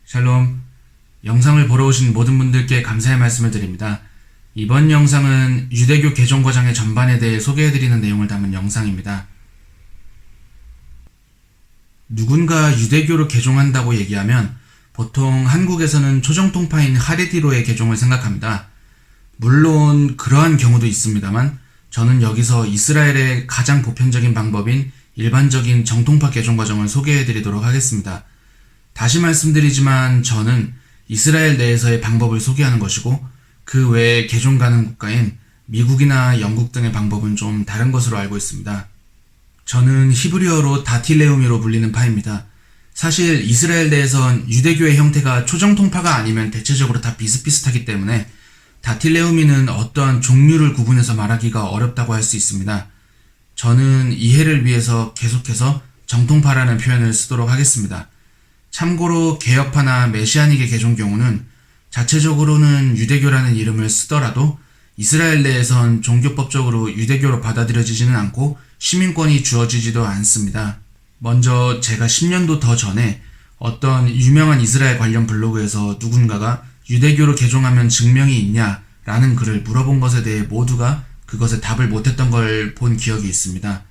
샬롬. 영상을 보러 오신 모든 분들께 감사의 말씀을 드립니다. 이번 영상은 유대교 개종 과정의 전반에 대해 소개해드리는 내용을 담은 영상입니다. 누군가 유대교로 개종한다고 얘기하면 보통 한국에서는 초정통파인 하레디로의 개종을 생각합니다. 물론 그러한 경우도 있습니다만 저는 여기서 이스라엘의 가장 보편적인 방법인 일반적인 정통파 개종 과정을 소개해드리도록 하겠습니다. 다시 말씀드리지만 저는 이스라엘 내에서의 방법을 소개하는 것이고 그 외에 개종 가능 국가인 미국이나 영국 등의 방법은 좀 다른 것으로 알고 있습니다. 저는 히브리어로 다틸레우미로 불리는 파입니다. 사실 이스라엘 내에선 유대교의 형태가 초정통파가 아니면 대체적으로 다 비슷비슷하기 때문에 다틸레우미는 어떠한 종류를 구분해서 말하기가 어렵다고 할 수 있습니다. 저는 이해를 위해서 계속해서 정통파라는 표현을 쓰도록 하겠습니다. 참고로 개혁파나 메시아닉의 개종 경우는 자체적으로는 유대교라는 이름을 쓰더라도 이스라엘 내에선 종교법적으로 유대교로 받아들여지지는 않고 시민권이 주어지지도 않습니다. 먼저 제가 10년도 더 전에 어떤 유명한 이스라엘 관련 블로그에서 누군가가 유대교로 개종하면 증명이 있냐라는 글을 물어본 것에 대해 모두가 그것에 답을 못했던 걸 본 기억이 있습니다.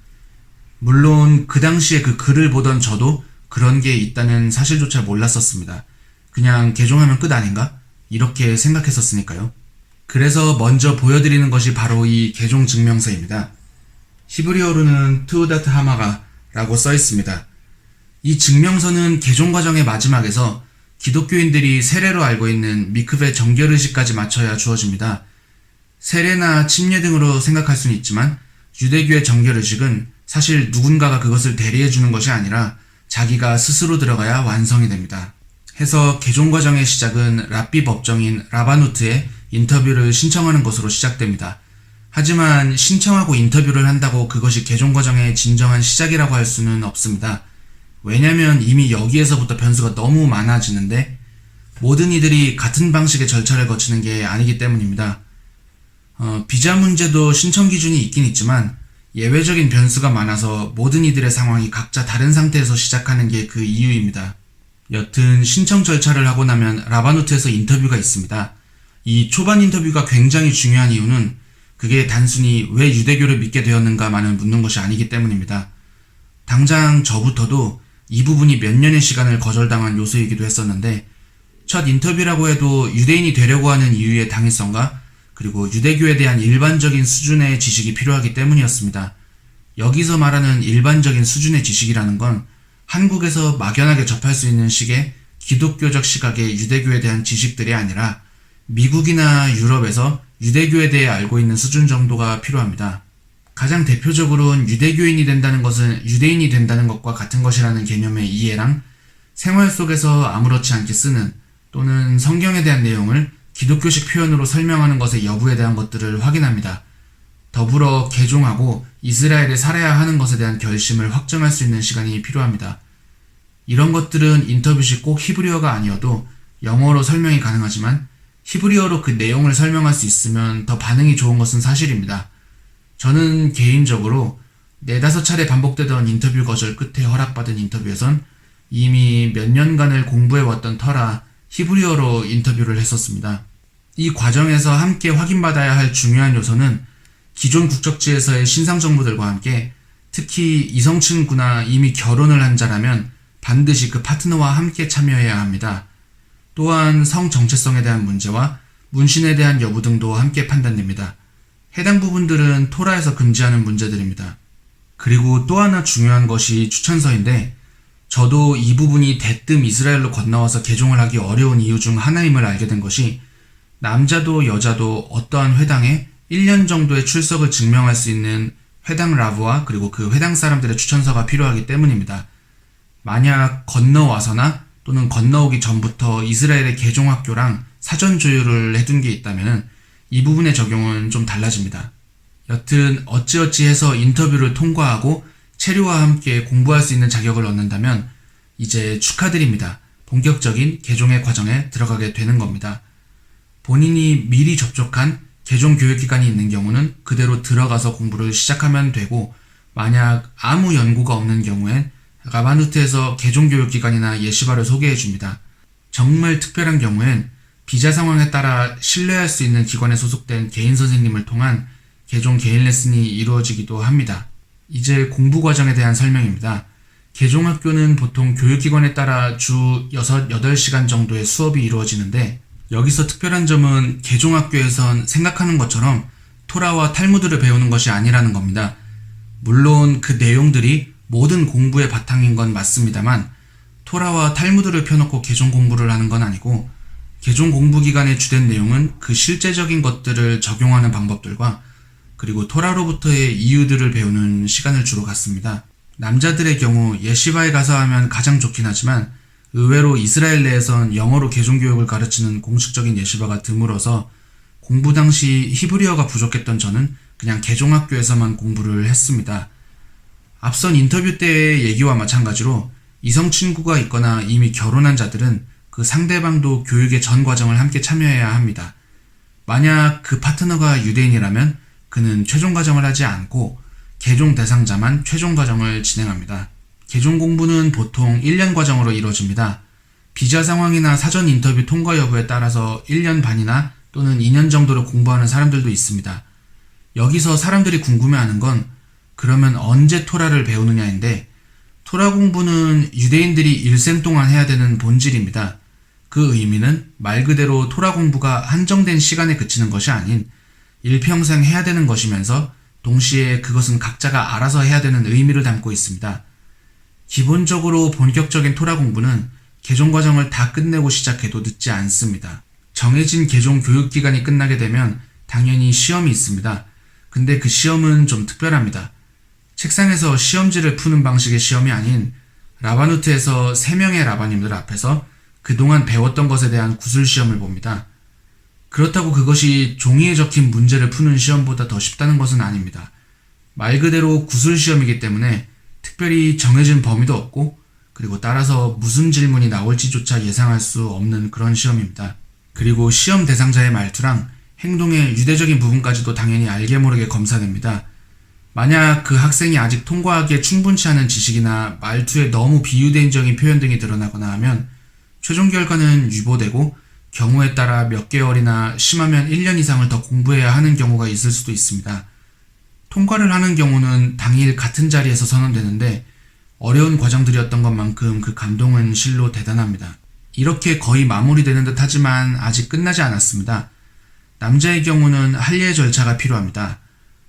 물론 그 당시에 그 글을 보던 저도 그런 게 있다는 사실조차 몰랐었습니다. 그냥 개종하면 끝 아닌가? 이렇게 생각했었으니까요. 그래서 먼저 보여드리는 것이 바로 이 개종 증명서입니다. 히브리어로는 트우다트 하마가 라고 써 있습니다. 이 증명서는 개종 과정의 마지막에서 기독교인들이 세례로 알고 있는 미크베 정결의식까지 마쳐야 주어집니다. 세례나 침례 등으로 생각할 수는 있지만 유대교의 정결의식은 사실 누군가가 그것을 대리해 주는 것이 아니라 자기가 스스로 들어가야 완성이 됩니다. 해서 개종 과정의 시작은 랍비 법정인 라바누트의 인터뷰를 신청하는 것으로 시작됩니다. 하지만 신청하고 인터뷰를 한다고 그것이 개종 과정의 진정한 시작이라고 할 수는 없습니다. 왜냐면 이미 여기에서부터 변수가 너무 많아지는데 모든 이들이 같은 방식의 절차를 거치는 게 아니기 때문입니다. 비자 문제도 신청 기준이 있긴 있지만 예외적인 변수가 많아서 모든 이들의 상황이 각자 다른 상태에서 시작하는 게 그 이유입니다. 여튼 신청 절차를 하고 나면 라바누트에서 인터뷰가 있습니다. 이 초반 인터뷰가 굉장히 중요한 이유는 그게 단순히 왜 유대교를 믿게 되었는가만을 묻는 것이 아니기 때문입니다. 당장 저부터도 이 부분이 몇 년의 시간을 거절당한 요소이기도 했었는데 첫 인터뷰라고 해도 유대인이 되려고 하는 이유의 당위성과 그리고 유대교에 대한 일반적인 수준의 지식이 필요하기 때문이었습니다. 여기서 말하는 일반적인 수준의 지식이라는 건 한국에서 막연하게 접할 수 있는 식의 기독교적 시각의 유대교에 대한 지식들이 아니라 미국이나 유럽에서 유대교에 대해 알고 있는 수준 정도가 필요합니다. 가장 대표적으로는 유대교인이 된다는 것은 유대인이 된다는 것과 같은 것이라는 개념의 이해랑 생활 속에서 아무렇지 않게 쓰는 또는 성경에 대한 내용을 기독교식 표현으로 설명하는 것의 여부에 대한 것들을 확인합니다. 더불어 개종하고 이스라엘에 살아야 하는 것에 대한 결심을 확정할 수 있는 시간이 필요합니다. 이런 것들은 인터뷰시 꼭 히브리어가 아니어도 영어로 설명이 가능하지만 히브리어로 그 내용을 설명할 수 있으면 더 반응이 좋은 것은 사실입니다. 저는 개인적으로 4-5차례 반복되던 인터뷰 거절 끝에 허락받은 인터뷰에선 이미 몇 년간을 공부해왔던 터라 히브리어로 인터뷰를 했었습니다. 이 과정에서 함께 확인받아야 할 중요한 요소는 기존 국적지에서의 신상 정보들과 함께 특히 이성친구나 이미 결혼을 한 자라면 반드시 그 파트너와 함께 참여해야 합니다. 또한 성 정체성에 대한 문제와 문신에 대한 여부 등도 함께 판단됩니다. 해당 부분들은 토라에서 금지하는 문제들입니다. 그리고 또 하나 중요한 것이 추천서인데 저도 이 부분이 대뜸 이스라엘로 건너와서 개종을 하기 어려운 이유 중 하나임을 알게 된 것이 남자도 여자도 어떠한 회당에 1년 정도의 출석을 증명할 수 있는 회당 라브와 그리고 그 회당 사람들의 추천서가 필요하기 때문입니다. 만약 건너와서나 또는 건너오기 전부터 이스라엘의 개종학교랑 사전 조율을 해둔 게 있다면 이 부분의 적용은 좀 달라집니다. 여튼 어찌어찌 해서 인터뷰를 통과하고 체류와 함께 공부할 수 있는 자격을 얻는다면 이제 축하드립니다. 본격적인 개종의 과정에 들어가게 되는 겁니다. 본인이 미리 접촉한 개종 교육기관이 있는 경우는 그대로 들어가서 공부를 시작하면 되고 만약 아무 연고가 없는 경우엔 라바누트에서 개종 교육기관이나 예시바를 소개해 줍니다. 정말 특별한 경우엔 비자 상황에 따라 신뢰할 수 있는 기관에 소속된 개인 선생님을 통한 개종 개인 레슨이 이루어지기도 합니다. 이제 공부 과정에 대한 설명입니다. 개종학교는 보통 교육기관에 따라 주 6, 8시간 정도의 수업이 이루어지는데, 여기서 특별한 점은 개종학교에선 생각하는 것처럼 토라와 탈무드를 배우는 것이 아니라는 겁니다. 물론 그 내용들이 모든 공부의 바탕인 건 맞습니다만, 토라와 탈무드를 펴놓고 개종 공부를 하는 건 아니고, 개종 공부 기간의 주된 내용은 그 실제적인 것들을 적용하는 방법들과 그리고 토라로부터의 이유들을 배우는 시간을 주로 갖습니다. 남자들의 경우 예시바에 가서 하면 가장 좋긴 하지만, 의외로 이스라엘 내에선 영어로 개종교육을 가르치는 공식적인 예시바가 드물어서 공부 당시 히브리어가 부족했던 저는 그냥 개종학교에서만 공부를 했습니다. 앞선 인터뷰 때의 얘기와 마찬가지로 이성 친구가 있거나 이미 결혼한 자들은 그 상대방도 교육의 전 과정을 함께 참여해야 합니다. 만약 그 파트너가 유대인이라면 그는 최종 과정을 하지 않고 개종 대상자만 최종 과정을 진행합니다. 개종 공부는 보통 1년 과정으로 이루어집니다. 비자 상황이나 사전 인터뷰 통과 여부에 따라서 1년 반이나 또는 2년 정도를 공부하는 사람들도 있습니다. 여기서 사람들이 궁금해하는 건 그러면 언제 토라를 배우느냐인데, 토라 공부는 유대인들이 일생 동안 해야 되는 본질입니다. 그 의미는 말 그대로 토라 공부가 한정된 시간에 그치는 것이 아닌 일평생 해야 되는 것이면서 동시에 그것은 각자가 알아서 해야 되는 의미를 담고 있습니다. 기본적으로 본격적인 토라 공부는 개종 과정을 다 끝내고 시작해도 늦지 않습니다. 정해진 개종 교육 기간이 끝나게 되면 당연히 시험이 있습니다. 근데 그 시험은 좀 특별합니다. 책상에서 시험지를 푸는 방식의 시험이 아닌 라바누트에서 3명의 라바님들 앞에서 그동안 배웠던 것에 대한 구술 시험을 봅니다. 그렇다고 그것이 종이에 적힌 문제를 푸는 시험보다 더 쉽다는 것은 아닙니다. 말 그대로 구술 시험이기 때문에 특별히 정해진 범위도 없고, 그리고 따라서 무슨 질문이 나올지조차 예상할 수 없는 그런 시험입니다. 그리고 시험 대상자의 말투랑 행동의 유대적인 부분까지도 당연히 알게 모르게 검사됩니다. 만약 그 학생이 아직 통과하기에 충분치 않은 지식이나 말투에 너무 비유대인적인 표현 등이 드러나거나 하면 최종 결과는 유보되고, 경우에 따라 몇 개월이나 심하면 1년 이상을 더 공부해야 하는 경우가 있을 수도 있습니다. 통과를 하는 경우는 당일 같은 자리에서 선언되는데, 어려운 과정들이었던 것만큼 그 감동은 실로 대단합니다. 이렇게 거의 마무리되는 듯 하지만 아직 끝나지 않았습니다. 남자의 경우는 할례 절차가 필요합니다.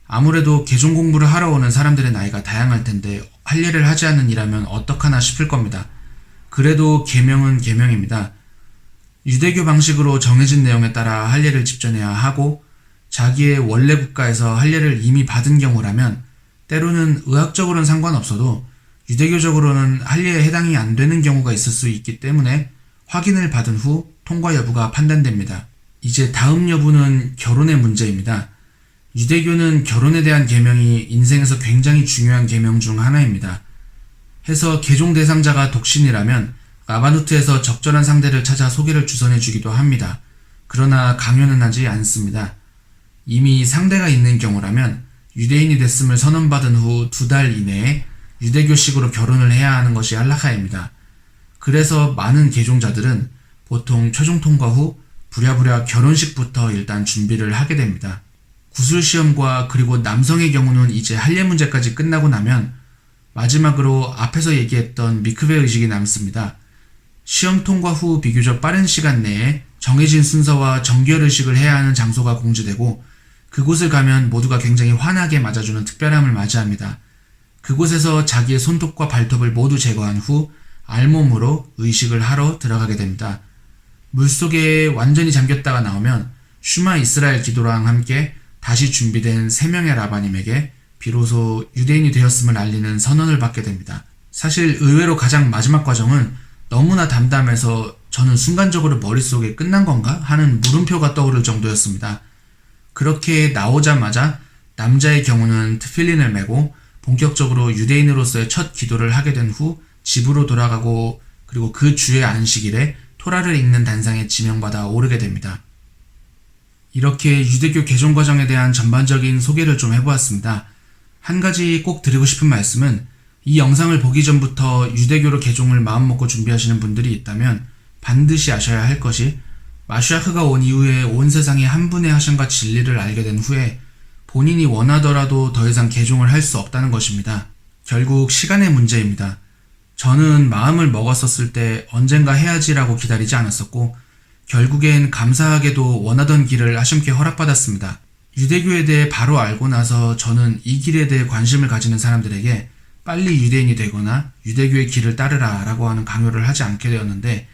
아무래도 개종 공부를 하러 오는 사람들의 나이가 다양할 텐데 할례를 하지 않는 이라면 어떡하나 싶을 겁니다. 그래도 계명은 계명입니다. 유대교 방식으로 정해진 내용에 따라 할례를 집전해야 하고, 자기의 원래 국가에서 할례를 이미 받은 경우라면 때로는 의학적으로는 상관없어도 유대교적으로는 할례에 해당이 안 되는 경우가 있을 수 있기 때문에 확인을 받은 후 통과 여부가 판단됩니다. 이제 다음 여부는 결혼의 문제입니다. 유대교는 결혼에 대한 계명이 인생에서 굉장히 중요한 계명 중 하나입니다. 해서 개종 대상자가 독신이라면 라바누트에서 적절한 상대를 찾아 소개를 주선해 주기도 합니다. 그러나 강요는 하지 않습니다. 이미 상대가 있는 경우라면 유대인이 됐음을 선언받은 후 2달 이내에 유대교식으로 결혼을 해야 하는 것이 할라카입니다. 그래서 많은 개종자들은 보통 최종 통과 후 부랴부랴 결혼식부터 일단 준비를 하게 됩니다. 구술시험과 그리고 남성의 경우는 이제 할례 문제까지 끝나고 나면 마지막으로 앞에서 얘기했던 미크베 의식이 남습니다. 시험 통과 후 비교적 빠른 시간 내에 정해진 순서와 정결의식을 해야 하는 장소가 공지되고, 그곳을 가면 모두가 굉장히 환하게 맞아주는 특별함을 맞이합니다. 그곳에서 자기의 손톱과 발톱을 모두 제거한 후 알몸으로 의식을 하러 들어가게 됩니다. 물속에 완전히 잠겼다가 나오면 슈마 이스라엘 기도랑 함께 다시 준비된 3명의 라바님에게 비로소 유대인이 되었음을 알리는 선언을 받게 됩니다. 사실 의외로 가장 마지막 과정은 너무나 담담해서 저는 순간적으로 머릿속에 끝난 건가 하는 물음표가 떠오를 정도였습니다. 그렇게 나오자마자 남자의 경우는 트필린을 메고 본격적으로 유대인으로서의 첫 기도를 하게 된 후 집으로 돌아가고, 그리고 그 주의 안식일에 토라를 읽는 단상에 지명받아 오르게 됩니다. 이렇게 유대교 개종 과정에 대한 전반적인 소개를 좀 해보았습니다. 한 가지 꼭 드리고 싶은 말씀은, 이 영상을 보기 전부터 유대교로 개종을 마음먹고 준비하시는 분들이 있다면 반드시 아셔야 할 것이 마시아흐가 온 이후에 온 세상에 한 분의 하심과 진리를 알게 된 후에 본인이 원하더라도 더 이상 개종을 할 수 없다는 것입니다. 결국 시간의 문제입니다. 저는 마음을 먹었었을 때 언젠가 해야지라고 기다리지 않았었고 결국엔 감사하게도 원하던 길을 하심께 허락받았습니다. 유대교에 대해 바로 알고 나서 저는 이 길에 대해 관심을 가지는 사람들에게 빨리 유대인이 되거나 유대교의 길을 따르라 라고 하는 강요를 하지 않게 되었는데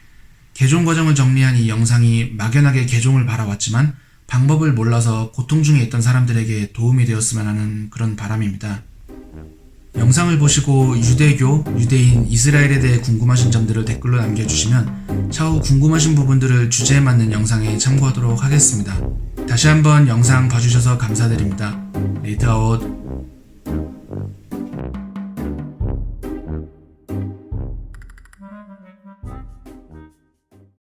개종 과정을 정리한 이 영상이 막연하게 개종을 바라왔지만 방법을 몰라서 고통 중에 있던 사람들에게 도움이 되었으면 하는 그런 바람입니다. 영상을 보시고 유대교, 유대인, 이스라엘에 대해 궁금하신 점들을 댓글로 남겨주시면 차후 궁금하신 부분들을 주제에 맞는 영상에 참고하도록 하겠습니다. 다시 한번 영상 봐주셔서 감사드립니다. 레이트아웃.